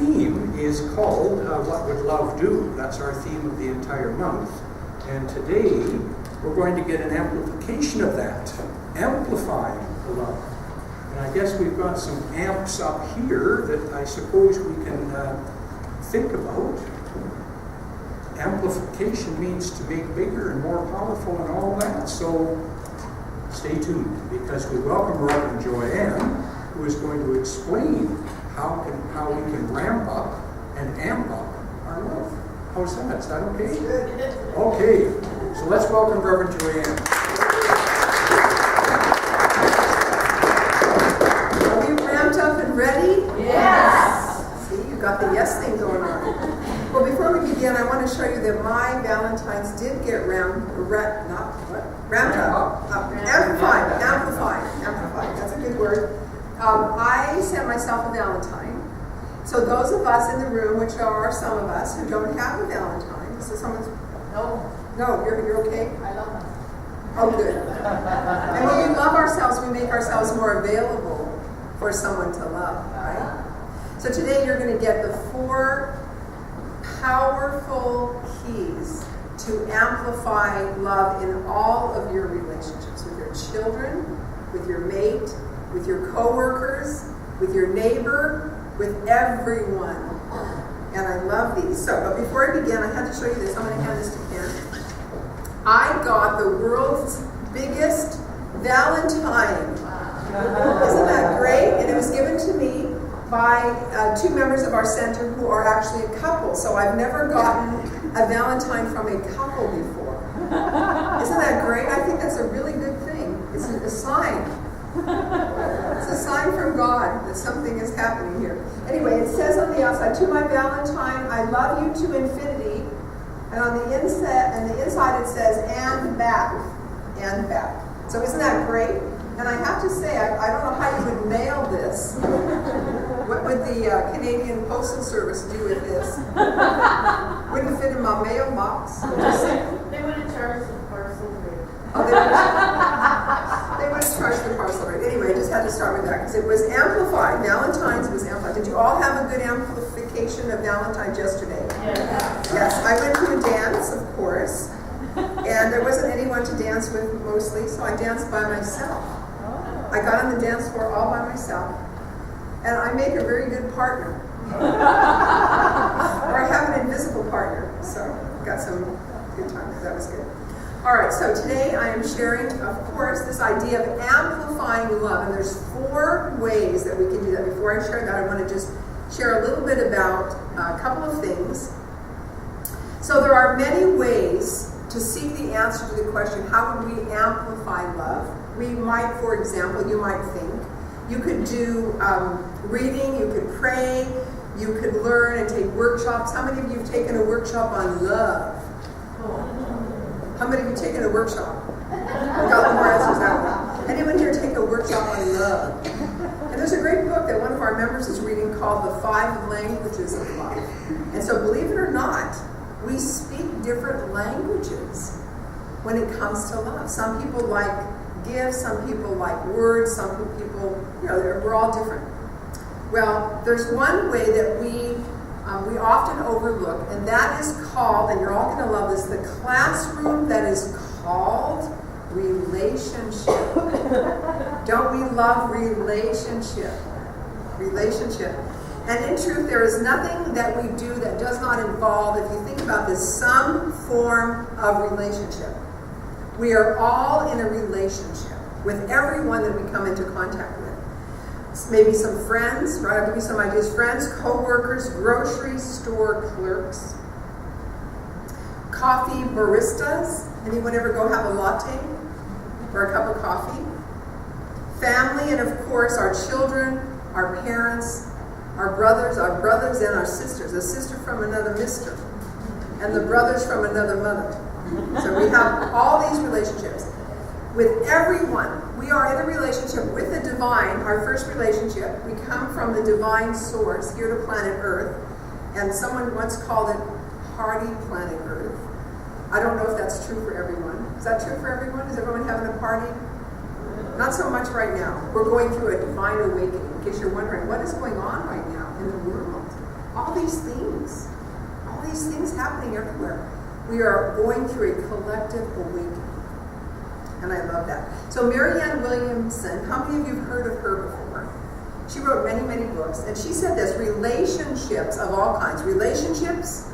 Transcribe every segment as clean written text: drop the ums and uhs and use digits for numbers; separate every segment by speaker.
Speaker 1: theme is called What Would Love Do? That's our theme of the entire month. And today we're going to get an amplification of that, Amplifying Love. And I guess we've got some amps up here that I suppose we can think about. Amplification means to make bigger and more powerful and all that. So stay tuned, because we welcome Reverend Joanne, who is going to explain how we can ramp up and amp up our love. How's that? Is that okay? Okay. So let's welcome Reverend Joanne.
Speaker 2: Are you ramped up and ready?
Speaker 3: Yes.
Speaker 2: See, you got the yes thing going on. Well, before we begin, I want to show you that my Valentine's did get ramped up. Amplified. That's a good word. I sent myself a Valentine. So those of us in the room, which are some of us who don't have a Valentine, so someone's...
Speaker 3: No,
Speaker 2: you're okay?
Speaker 3: I love them.
Speaker 2: Oh, good. And when we love ourselves, we make ourselves more available for someone to love, right? So today you're going to get the 4 powerful keys to amplify love in all of your relationships, with your children, with your mate, with your co-workers, with your neighbor, with everyone. And I love these. But before I begin, I had to show you this. I'm going to hand this to Ken. I got the world's biggest Valentine. Isn't that great? And it was given to me by 2 members of our center who are actually a couple. So I've never gotten a Valentine from a couple before. Isn't that great? I think that's a really good thing. It's a sign. It's a sign from God that something is happening here. Anyway, it says on the outside, "To my Valentine, I love you to infinity." And on the inside it says, "and back, and back." So isn't that great? And I have to say, I don't know how you would mail this. What would the Canadian Postal Service do with this? Wouldn't fit in my mailbox.
Speaker 3: They would have charged the parcel rate.
Speaker 2: Oh, they would have charged the parcel rate. Anyway, I just had to start with that because it was amplified. Valentine's was amplified. Did you all have a good amplification of Valentine's yesterday? Yes, I went to a dance, of course, and there wasn't anyone to dance with mostly, so I danced by myself. I got on the dance floor all by myself, and I make a very good partner. Or I have an invisible partner, so got some good times. That was good. All right, so today I am sharing, of course, this idea of amplifying love, and there's 4 ways that we can do that. Before I share that, I want to just share a little bit about a couple of things. So there are many ways to seek the answer to the question, how would we amplify love? We might, for example, you might think, you could do reading, you could pray, you could learn and take workshops. How many of you have taken a workshop on love? How many of you have taken a workshop? Got more answers that way. Anyone here take a workshop on love? And there's a great book that one of our members is reading called The 5 Languages of Love. And so believe it or not, we speak different languages when it comes to love. Some people like gifts, some people like words, some people, we're all different. Well, there's one way that we often overlook, and that is called, and you're all going to love this, the classroom that is called relationship. Don't we love relationship? Relationship. And in truth, there is nothing that we do that does not involve, if you think about this, some form of relationship. We are all in a relationship with everyone that we come into contact with. Maybe some friends, right? I'll give you some ideas. Friends, co-workers, grocery store clerks, coffee baristas. Anyone ever go have a latte or a cup of coffee? Family, and of course our children, our parents, our brothers and our sisters. A sister from another mister, and the brothers from another mother. So we have all these relationships. With everyone, we are in a relationship with the divine, our first relationship. We come from the divine source here to planet Earth. And someone once called it party planet Earth. I don't know if that's true for everyone. Is that true for everyone? Is everyone having a party? Not so much right now. We're going through a divine awakening. In case you're wondering, what is going on right now in the world? these things happening everywhere. We are going through a collective awakening. And I love that. So Marianne Williamson, how many of you have heard of her before? She wrote many, many books. And she said this: relationships of all kinds. Relationships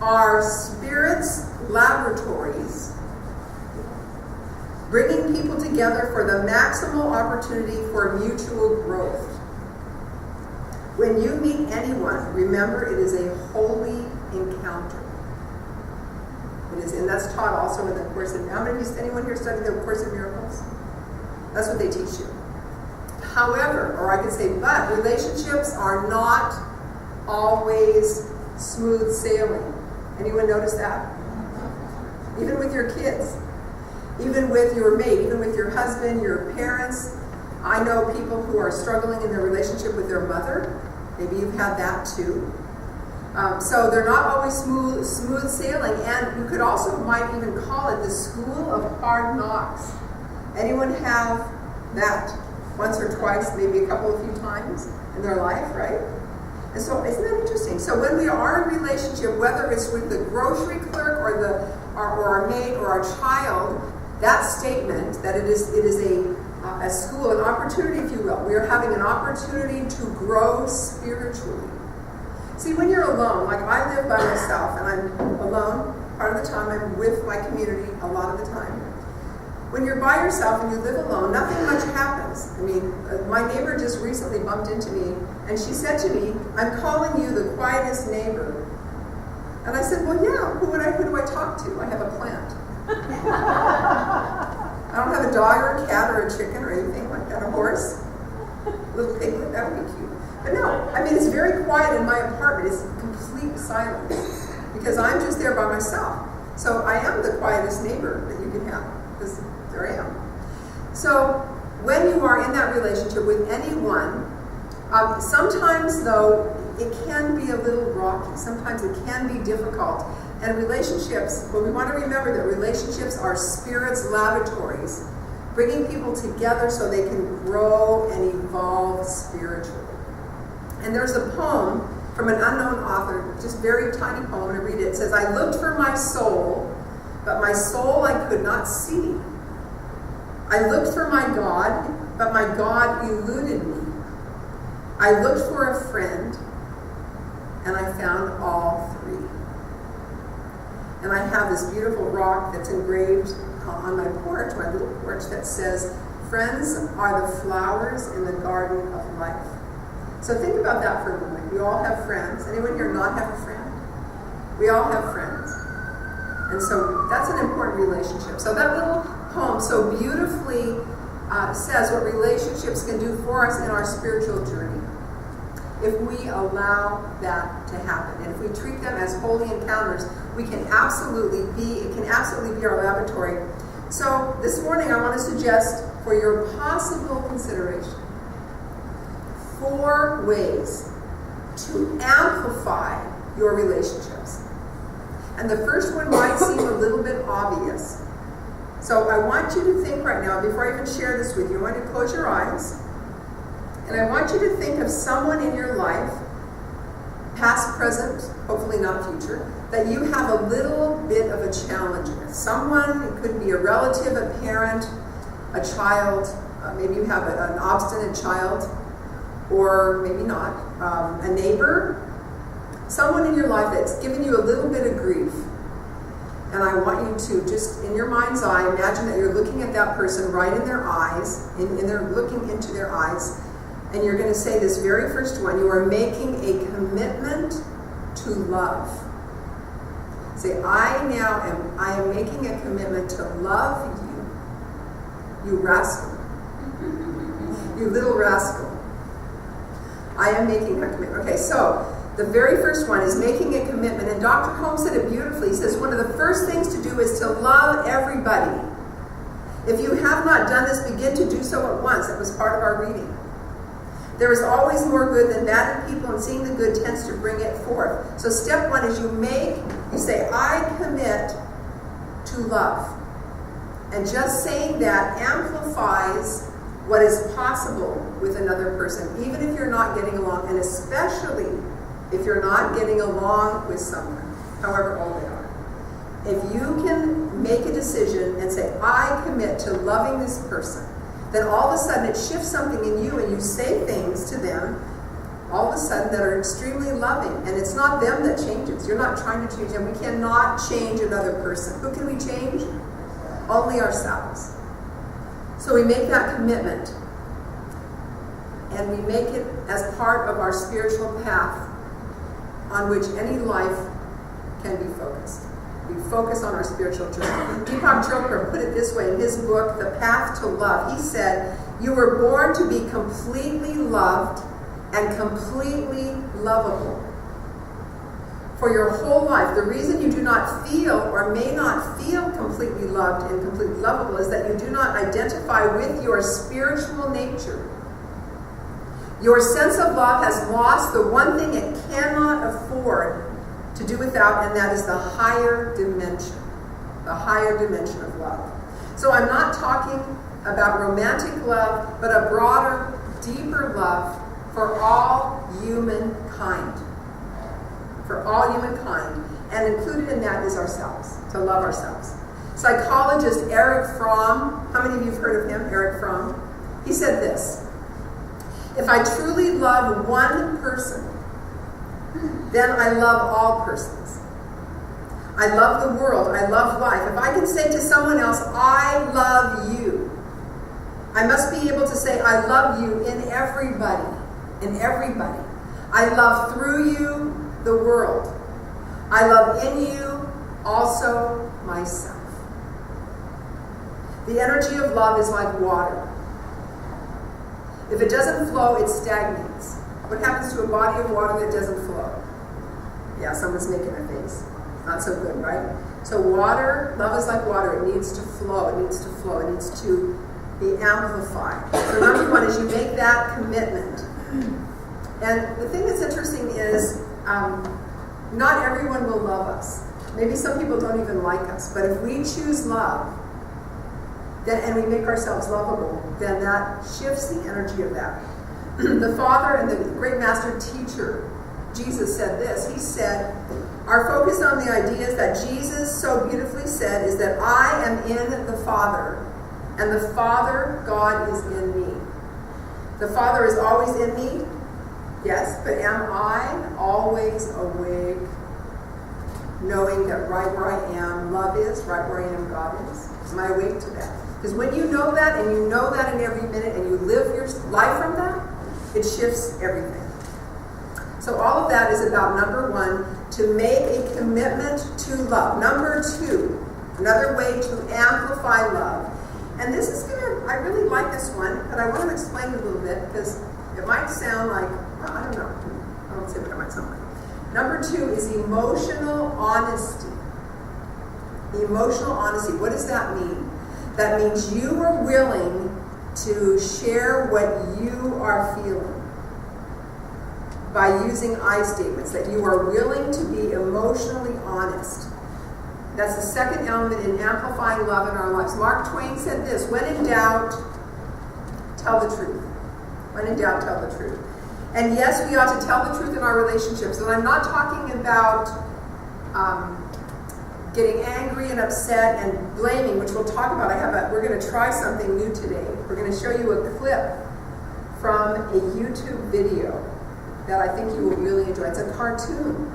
Speaker 2: are spirits' laboratories, bringing people together for the maximal opportunity for mutual growth. When you meet anyone, remember it is a holy encounter. It is, and that's taught also in the Course in Miracles. How many of you, anyone here studied the Course in Miracles? That's what they teach you. However, or I could say, but relationships are not always smooth sailing. Anyone notice that? Even with your kids, even with your mate, even with your husband, your parents. I know people who are struggling in their relationship with their mother. Maybe you've had that too. So they're not always smooth sailing, and you could also might even call it the school of hard knocks. Anyone have that once or twice, maybe a couple of few times in their life, right? And so isn't that interesting? So when we are in relationship, whether it's with the grocery clerk or our mate or our child, that statement that it is a school, an opportunity, if you will. We are having an opportunity to grow spiritually. See, when you're alone, like I live by myself and I'm alone, part of the time I'm with my community a lot of the time. When you're by yourself and you live alone, nothing much happens. I mean, my neighbor just recently bumped into me and she said to me, "I'm calling you the quietest neighbor." And I said, "Well, yeah, who do I talk to? I have a plant." I don't have a dog or a cat or a chicken or anything like that, a horse. A little piglet, that would be cute. But no, I mean, it's very quiet in my apartment. It's complete silence because I'm just there by myself. So I am the quietest neighbor that you can have because there I am. So when you are in that relationship with anyone, sometimes though, it can be a little rocky. Sometimes it can be difficult. And relationships, well, we want to remember that relationships are spirits' laboratories, bringing people together so they can grow and evolve spiritually. And there's a poem from an unknown author, just very tiny poem, and I read it. It says, "I looked for my soul, but my soul I could not see. I looked for my God, but my God eluded me. I looked for a friend, and I found all three." And I have this beautiful rock that's engraved on my porch, my little porch, that says, "Friends are the flowers in the garden of life." So think about that for a moment. We all have friends. Anyone here not have a friend? We all have friends. And so that's an important relationship. So that little poem so beautifully says what relationships can do for us in our spiritual journey, if we allow that to happen. And if we treat them as holy encounters, it can absolutely be our laboratory. So this morning I want to suggest for your possible consideration 4 ways to amplify your relationships. And the first one might seem a little bit obvious. So I want you to think right now, before I even share this with you, I want you to close your eyes. And I want you to think of someone in your life, past, present, hopefully not future, that you have a little bit of a challenge with. Someone, it could be a relative, a parent, a child, maybe you have an obstinate child, or maybe not, a neighbor, someone in your life that's given you a little bit of grief. And I want you to just, in your mind's eye, imagine that you're looking at that person right in their eyes, and they're looking into their eyes, and you're going to say this very first one: you are making a commitment to love. Say, I am making a commitment to love you, you rascal, you little rascal. I am making a commitment. Okay, so the very first one is making a commitment. And Dr. Holmes said it beautifully. He says one of the first things to do is to love everybody. If you have not done this, begin to do so at once. That was part of our reading. There is always more good than bad in people, and seeing the good tends to bring it forth. So step 1 is you say, I commit to love. And just saying that amplifies what is possible with another person, even if you're not getting along, and especially if you're not getting along with someone, however old they are, if you can make a decision and say, I commit to loving this person, then all of a sudden it shifts something in you and you say things to them all of a sudden that are extremely loving. And it's not them that changes. You're not trying to change them. We cannot change another person. Who can we change? Only ourselves. So we make that commitment. And we make it as part of our spiritual path on which any life can be focused. We focus on our spiritual journey. Deepak Chopra put it this way in his book, The Path to Love. He said, you were born to be completely loved and completely lovable. For your whole life, the reason you do not feel or may not feel completely loved and completely lovable is that you do not identify with your spiritual nature. Your sense of love has lost the one thing it cannot afford to do without, and that is the higher dimension of love. So I'm not talking about romantic love, but a broader, deeper love for all humankind. For all humankind. And included in that is ourselves, to love ourselves. Psychologist Erich Fromm, how many of you have heard of him, Erich Fromm? He said this, if I truly love one person, then I love all persons. I love the world. I love life. If I can say to someone else, I love you, I must be able to say, I love you in everybody. In everybody. I love through you the world. I love in you also myself. The energy of love is like water. If it doesn't flow, it stagnates. What happens to a body of water that doesn't flow? Yeah, someone's making a face. Not so good, right? So water, love is like water. It needs to flow. It needs to flow. It needs to be amplified. So number one is you make that commitment. And the thing that's interesting is not everyone will love us. Maybe some people don't even like us. But if we choose love, then, and we make ourselves lovable, then that shifts the energy of that. The Father and the great master teacher, Jesus, said this. He said, our focus on the ideas that Jesus so beautifully said is that I am in the Father, and the Father, God, is in me. The Father is always in me, yes, but am I always awake, knowing that right where I am, love is, right where I am, God is? Am I awake to that? Because when you know that, and you know that in every minute, and you live your life from that, it shifts everything. So all of that is about, number one, to make a commitment to love. Number two, another way to amplify love. And this is I really like this one, but I want to explain it a little bit because it might sound like, well, I don't know. I won't say what it might sound like. Number two is emotional honesty. Emotional honesty. What does that mean? That means you are willing to share what you are feeling by using I statements, that you are willing to be emotionally honest. That's the second element in amplifying love in our lives. Mark Twain said this, when in doubt, tell the truth. When in doubt, tell the truth. And yes, we ought to tell the truth in our relationships. And I'm not talking about getting angry and upset and blaming, which we'll talk about. We're going to try something new today. We're going to show you a clip from a YouTube video that I think you will really enjoy. It's a cartoon,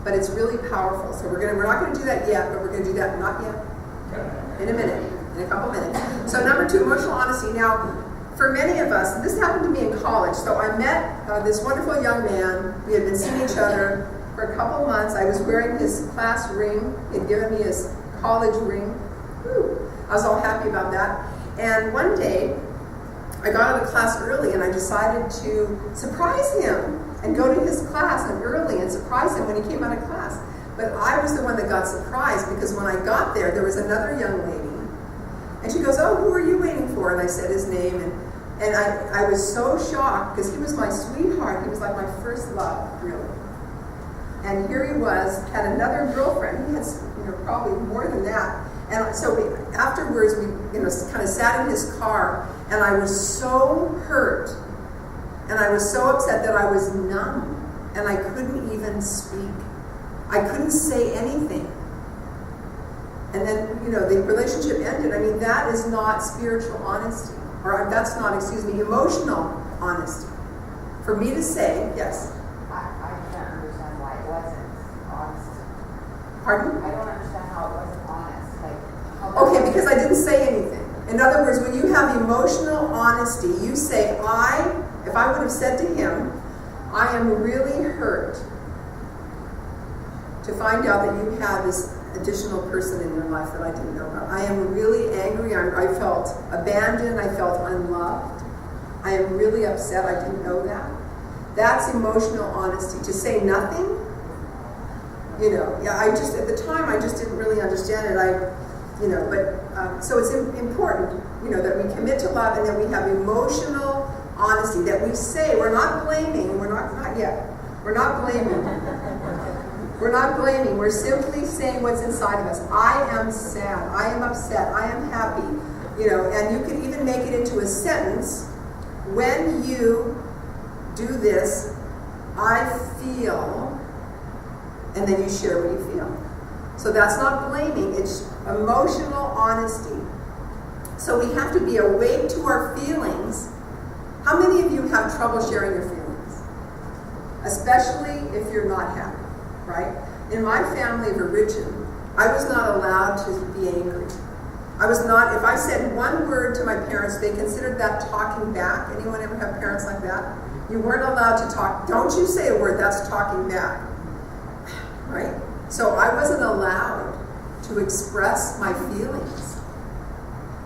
Speaker 2: but it's really powerful. So we're not going to do that yet, but we're going to do that not yet. In a minute, in a couple minutes. So number two, emotional honesty. Now, for many of us, this happened to me in college. So I met this wonderful young man. We had been seeing each other for a couple months. I was wearing his class ring. He had given me his college ring. Whew. I was all happy about that. And one day, I got out of class early and I decided to surprise him and go to his class early and surprise him when he came out of class. But I was the one that got surprised because when I got there was another young lady. And she goes, oh, who are you waiting for? And I said his name. And I was so shocked because he was my sweetheart. He was like my first love, really. And here he was, had another girlfriend. He has, probably more than that. And so afterwards, we, kind of sat in his car, and I was so hurt, and I was so upset that I was numb. and I couldn't even speak. I couldn't say anything. And then, the relationship ended. I mean, that is not spiritual honesty. Or that's not, emotional honesty. For me to say, yes.
Speaker 4: I can't understand why it wasn't honest.
Speaker 2: Pardon?
Speaker 4: I don't understand how it wasn't honest.
Speaker 2: Okay, because I didn't say anything. In other words, when you have emotional honesty, you say, if I would have said to him, I am really hurt to find out that you have this additional person in your life that I didn't know about. I am really angry. I felt abandoned. I felt unloved. I am really upset. I didn't know that. That's emotional honesty. To say nothing, at the time, I just didn't really understand it. So it's important, that we commit to love and that we have emotional honesty, that we say, we're not blaming, not yet. We're not blaming. We're not blaming. We're simply saying what's inside of us. I am sad. I am upset. I am happy. And you can even make it into a sentence. When you do this, I feel, and then you share what you feel. So that's not blaming. It's emotional honesty. So we have to be awake to our feelings. How many of you have trouble sharing your feelings? Especially if you're not happy. Right? In my family of origin, I was not allowed to be angry. If I said one word to my parents, they considered that talking back. Anyone ever have parents like that? You weren't allowed to talk. Don't you say a word, that's talking back. Right? So I wasn't allowed to express my feelings.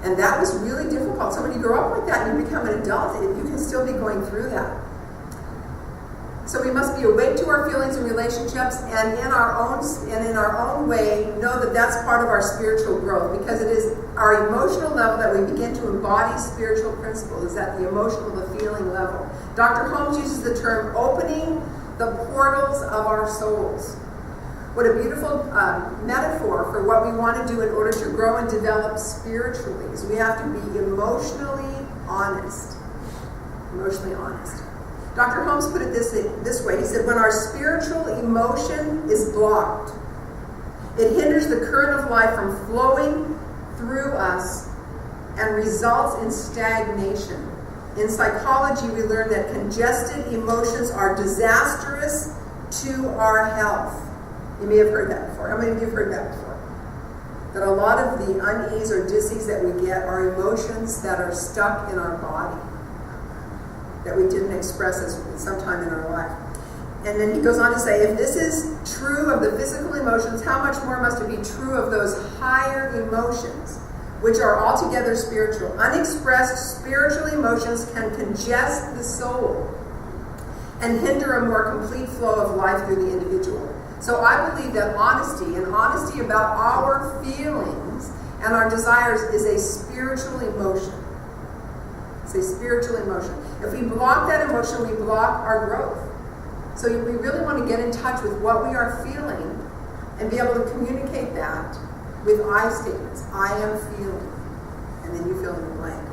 Speaker 2: And that was really difficult. So when you grow up like that and you become an adult, you can still be going through that. So we must be awake to our feelings and relationships, and in our own way know that that's part of our spiritual growth, because it is our emotional level that we begin to embody spiritual principles. Is at the emotional, the feeling level. Dr. Holmes uses the term opening the portals of our souls. What a beautiful metaphor for what we want to do in order to grow and develop spiritually. Is we have to be emotionally honest. Emotionally honest. Dr. Holmes put it this way. He said, when our spiritual emotion is blocked, it hinders the current of life from flowing through us and results in stagnation. In psychology, we learn that congested emotions are disastrous to our health. You may have heard that before. How many of you have heard that before? That a lot of the unease or dis-ease that we get are emotions that are stuck in our body, that we didn't express at some time in our life. And then he goes on to say, if this is true of the physical emotions, how much more must it be true of those higher emotions, which are altogether spiritual? Unexpressed spiritual emotions can congest the soul and hinder a more complete flow of life through the individual. So I believe that honesty about our feelings and our desires is a spiritual emotion. It's a spiritual emotion. If we block that emotion, we block our growth. So we really want to get in touch with what we are feeling and be able to communicate that with I statements. I am feeling. And then you fill in the blank.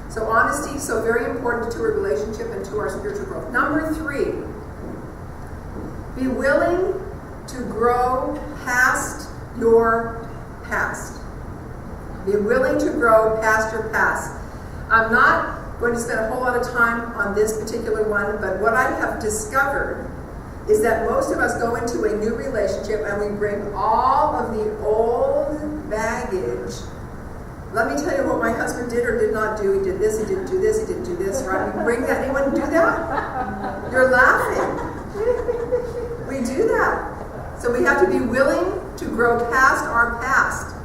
Speaker 2: So honesty, so very important to a relationship and to our spiritual growth. Number 3, be willing to grow past your past. Be willing to grow past your past. I'm not going to spend a whole lot of time on this particular one, but what I have discovered is that most of us go into a new relationship and we bring all of the old baggage. Let me tell you what my husband did or did not do. He did this, he didn't do this, he didn't do this, right? We bring that. Anyone do that? You're laughing. We do that. So we have to be willing to grow past our past.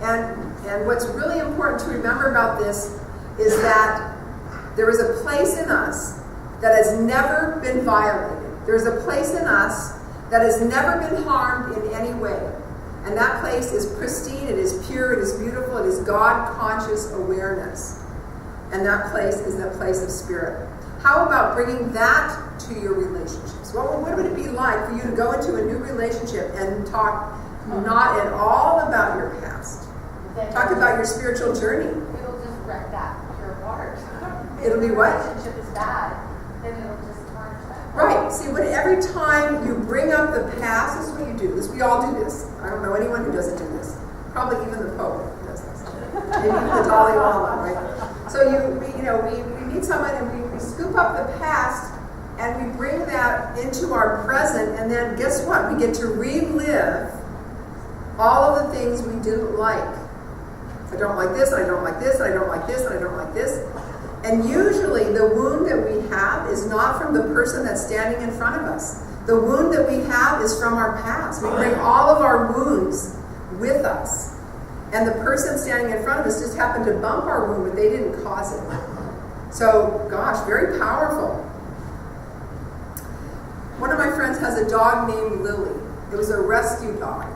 Speaker 2: And what's really important to remember about this is that there is a place in us that has never been violated. There is a place in us that has never been harmed in any way. And that place is pristine, it is pure, it is beautiful, it is God-conscious awareness. And that place is the place of spirit. How about bringing that to your relationships? What would it be like for you to go into a new relationship and talk not at all about your past? Talk about your spiritual journey.
Speaker 4: It'll just wreck that pure heart.
Speaker 2: It'll be what?
Speaker 4: Relationship is bad, then it'll just tarnish that.
Speaker 2: Right. See, when every time you bring up the past, this is what you do. We all do this. I don't know anyone who doesn't do this. Probably even the Pope does this. Maybe even the Dalai Lama, right? So we meet someone and we scoop up the past and we bring that into our present, and then guess what? We get to relive all of the things we didn't like. I don't like this, and I don't like this, and I don't like this, and I don't like this. And usually the wound that we have is not from the person that's standing in front of us. The wound that we have is from our past. We bring all of our wounds with us. And the person standing in front of us just happened to bump our wound, but they didn't cause it. So, gosh, very powerful. One of my friends has a dog named Lily. It was a rescue dog.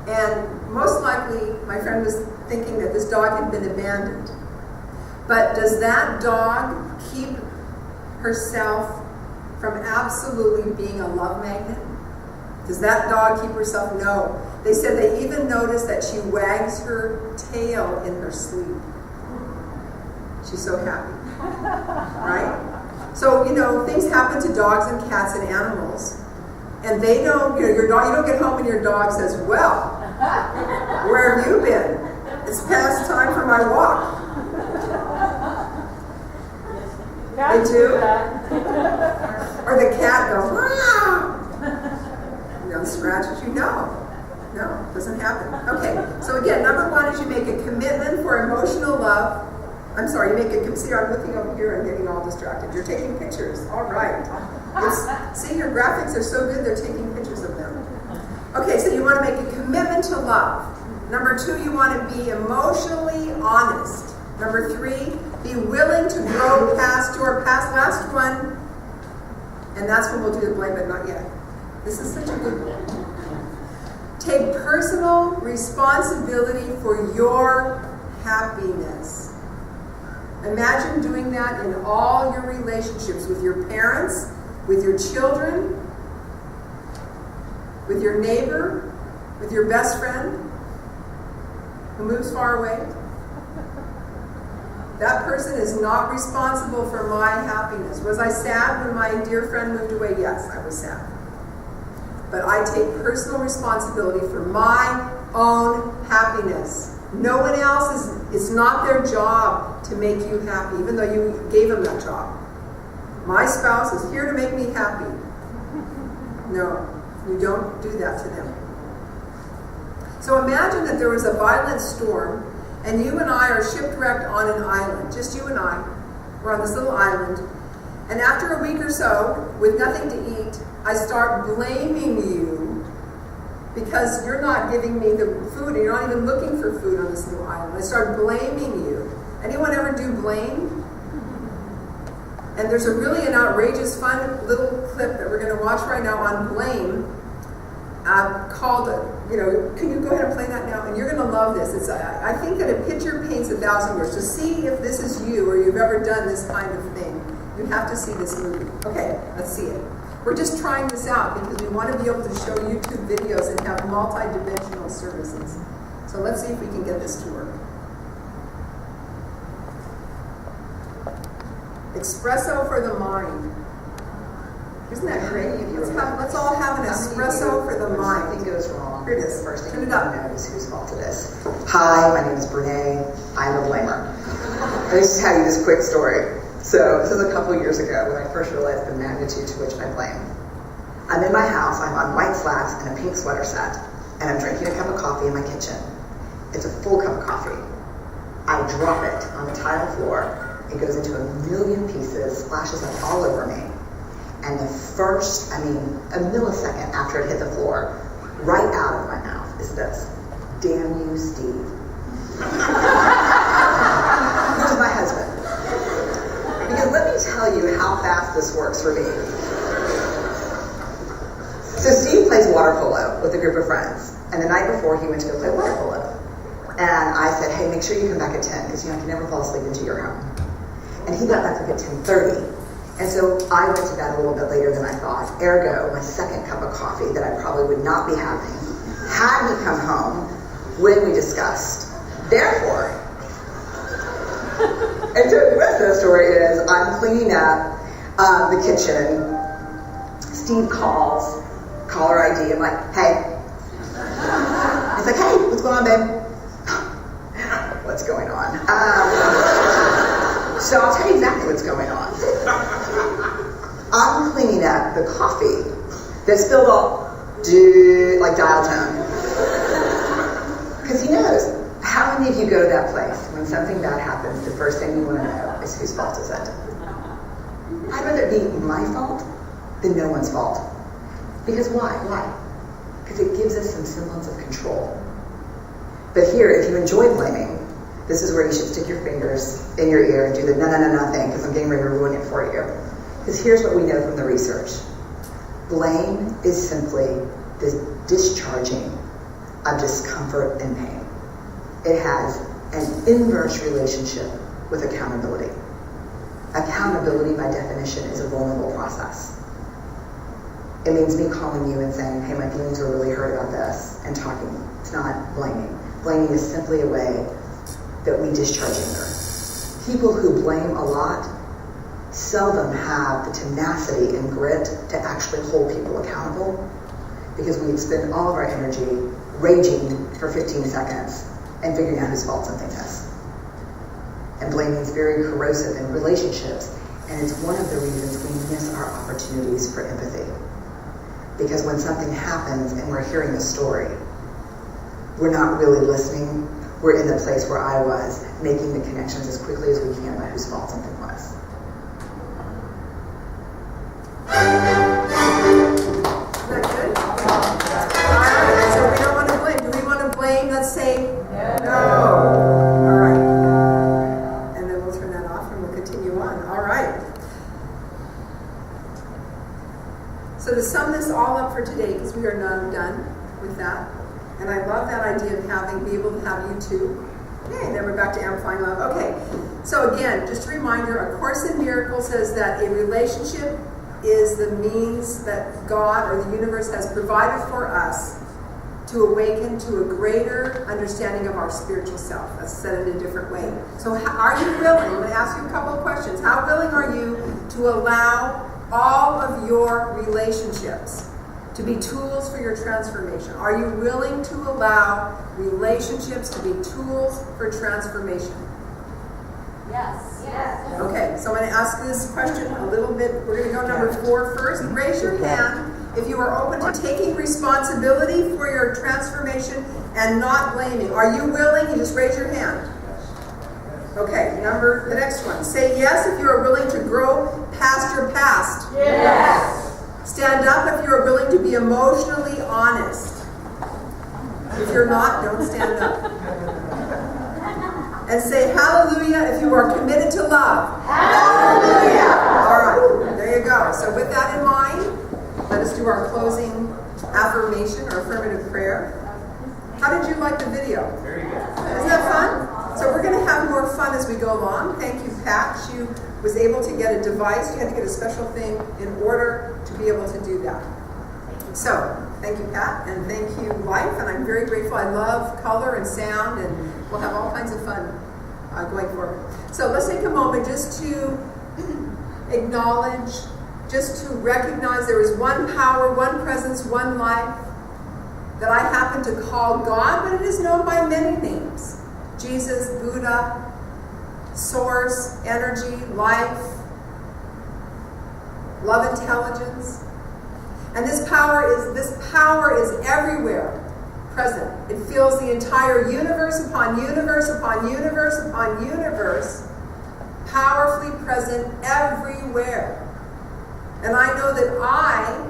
Speaker 2: And most likely, my friend was thinking that this dog had been abandoned. But does that dog keep herself from absolutely being a love magnet? Does that dog keep herself? No. They said they even noticed that she wags her tail in her sleep. She's so happy. Right? So, things happen to dogs and cats and animals. And they know, your dog, you don't get home and your dog says, well, where have you been? It's past time for my walk. They do? Or the cat goes, wow! Scratches you? No, it doesn't happen. Okay, so again, number one is you make a commitment for emotional love. I'm sorry, you make a, see, I'm looking over here and getting all distracted. You're taking pictures. All right. See, your graphics are so good, they're taking pictures of them. Okay, so you want to make a commitment to love. Number two, you want to be emotionally honest. Number three, be willing to grow past your past. Last one, and that's when we'll do the blame, but not yet. This is such a good one. Take personal responsibility for your happiness. Imagine doing that in all your relationships with your parents, with your children, with your neighbor, with your best friend who moves far away. That person is not responsible for my happiness. Was I sad when my dear friend moved away? Yes, I was sad. But I take personal responsibility for my own happiness. No one else it's not their job to make you happy, even though you gave them that job. My spouse is here to make me happy. No, you don't do that to them. So imagine that there was a violent storm, and you and I are shipwrecked on an island, just you and I. We're on this little island. And after a week or so, with nothing to eat, I start blaming you because you're not giving me the food, and you're not even looking for food on this new island. I start blaming you. Anyone ever do blame? And there's an outrageous, fun little clip that we're going to watch right now on blame called, can you go ahead and play that now? And you're going to love this. I think that a picture paints 1,000 words. To see if this is you or you've ever done this kind of thing, you have to see this movie. Okay, let's see it. We're just trying this out because we want to be able to show YouTube videos and have multi-dimensional services. So let's see if we can get this to work. Espresso for the mind. Isn't that great? Let's all have an espresso for the mind.
Speaker 5: Something goes wrong.
Speaker 2: Here it is.
Speaker 5: The first thing
Speaker 2: Turn
Speaker 5: you
Speaker 2: it up.
Speaker 5: want to know is whose fault it is. Hi, my name is Brene. I'm a blamer. Let me just tell you this quick story. So this is a couple years ago when I first realized the magnitude to which I blame. I'm in my house. I'm on white slacks and a pink sweater set, and I'm drinking a cup of coffee in my kitchen. It's a full cup of coffee. I drop it on the tile floor. It goes into a million pieces, splashes up all over me. And a millisecond after it hit the floor, right out of my mouth is this: damn you, Steve. Who's my husband? Because let me tell you how fast this works for me. So Steve plays water polo with a group of friends, and the night before he went to go play water polo. And I said, hey, make sure you come back at 10, because I can never fall asleep until you're home. And he got back up at 10:30. And so I went to bed a little bit later than I thought. Ergo, my second cup of coffee that I probably would not be having had he come home when we discussed. Therefore, And so the rest of the story is I'm cleaning up the kitchen. Steve calls, caller ID. I'm like, hey. He's like, hey, what's going on, babe? What's going on? So I'll tell you exactly what's going on. I'm cleaning up the coffee that spilled all like dial tone. Because he knows. How many of you go to that place when something bad happens, the first thing you want to know is whose fault is it? I'd rather it be my fault than no one's fault. Because why? Why? Because it gives us some semblance of control. But here, if you enjoy blaming, this is where you should stick your fingers in your ear and do the no thing, because I'm getting ready to ruin it for you. Because here's what we know from the research. Blame is simply the discharging of discomfort and pain. It has an inverse relationship with accountability. Accountability, by definition, is a vulnerable process. It means me calling you and saying, hey, my feelings are really hurt about this, and talking. It's not blaming. Blaming is simply a way that we discharge anger. People who blame a lot seldom have the tenacity and grit to actually hold people accountable, because we expend all of our energy raging for 15 seconds and figuring out whose fault something is. And blaming is very corrosive in relationships, and it's one of the reasons we miss our opportunities for empathy. Because when something happens and we're hearing the story, we're not really listening. We're in the place where I was, making the connections as quickly as we can about whose fault something was.
Speaker 2: Isn't that good? All right, so we don't want to blame. Do we want to blame? Let's say no. All right. And then we'll turn that off and we'll continue on. All right. So to sum this all up for today, because we are now done with that, and I love that idea of be able to have you too. Okay, then we're back to Amplifying Love. Okay, so again, just a reminder, A Course in Miracles says that a relationship is the means that God or the universe has provided for us to awaken to a greater understanding of our spiritual self. Let's set it a different way. So are you willing, I'm going to ask you a couple of questions. How willing are you to allow all of your relationships to be tools for your transformation? Are you willing to allow relationships to be tools for transformation?
Speaker 3: Yes. Yes.
Speaker 2: Okay, so I'm going to ask this question a little bit. We're going to go number 4 first. Raise your hand if you are open to taking responsibility for your transformation and not blaming. Are you willing? You just raise your hand. Okay, the next one. Say yes if you are willing to grow past your past.
Speaker 3: Yes.
Speaker 2: Stand up if you are willing to be emotionally honest. If you're not, don't stand up. And say hallelujah if you are committed to love.
Speaker 3: Hallelujah.
Speaker 2: All right, there you go. So with that in mind, let us do our closing affirmation or affirmative prayer. How did you like the video?
Speaker 1: Very good.
Speaker 2: Isn't that fun? So we're going to have more fun as we go along. Thank you, Pat. She was able to get a device. You had to get a special thing in order to be able to do that. So, thank you, Pat, and thank you, Life, and I'm very grateful. I love color and sound, and we'll have all kinds of fun going forward. So let's take a moment just to acknowledge, just to recognize there is one power, one presence, one life that I happen to call God, but it is known by many names. Jesus, Buddha, Source, energy, life, love, intelligence. And this power is everywhere present. It fills the entire universe upon universe upon universe upon universe, powerfully present everywhere. And I know that I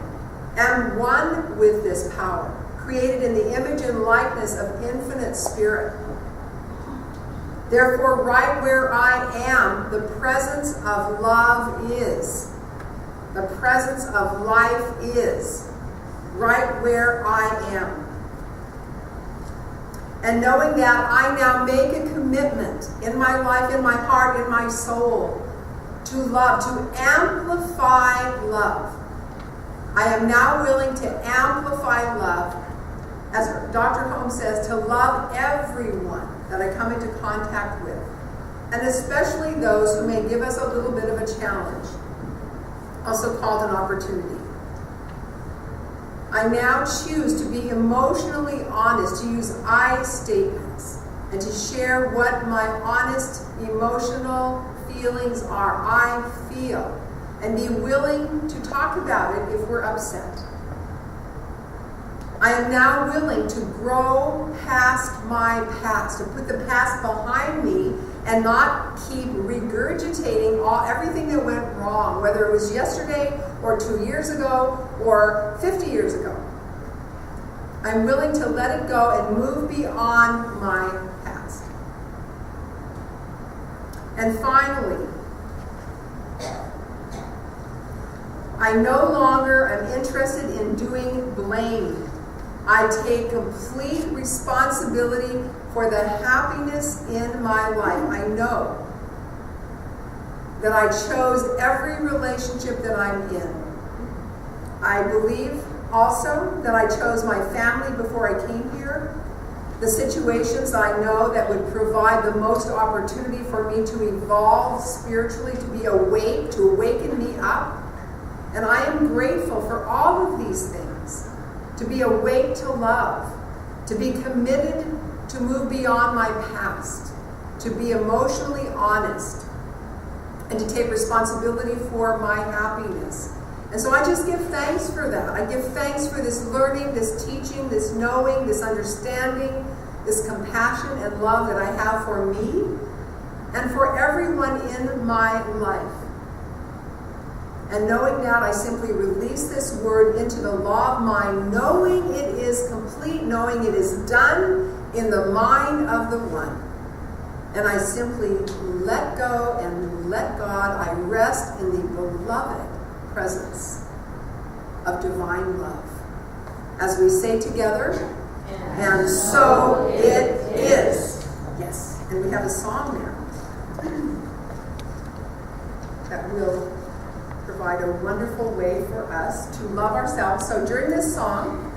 Speaker 2: am one with this power, created in the image and likeness of infinite spirit. Therefore, right where I am, the presence of love is. The presence of life is. Right where I am. And knowing that, I now make a commitment in my life, in my heart, in my soul, to love, to amplify love. I am now willing to amplify love, as Dr. Holmes says, to love everyone that I come into contact with. and especially those who may give us a little bit of a challenge, also called an opportunity. I now choose to be emotionally honest, to use I statements, and to share what my honest emotional feelings are. I feel, and be willing to talk about it if we're upset. I am now willing to grow past my past, to put the past behind me and not keep regurgitating everything that went wrong, whether it was yesterday or 2 years ago or 50 years ago. I'm willing to let it go and move beyond my past. And finally, I no longer am interested in doing blame. I take complete responsibility for the happiness in my life. I know that I chose every relationship that I'm in. I believe also that I chose my family before I came here. The situations I know that would provide the most opportunity for me to evolve spiritually, to be awake, to awaken me up. And I am grateful for all of these things. To be awake to love, to be committed to move beyond my past, to be emotionally honest, and to take responsibility for my happiness. And so I just give thanks for that. I give thanks for this learning, this teaching, this knowing, this understanding, this compassion and love that I have for me and for everyone in my life. And knowing that, I simply release this word into the law of mind, knowing it is complete, knowing it is done in the mind of the one. And I simply let go and let God. I rest in the beloved presence of divine love. As we say together, and so it is. Yes, and we have a song there that will provide a wonderful way for us to love ourselves. So during this song,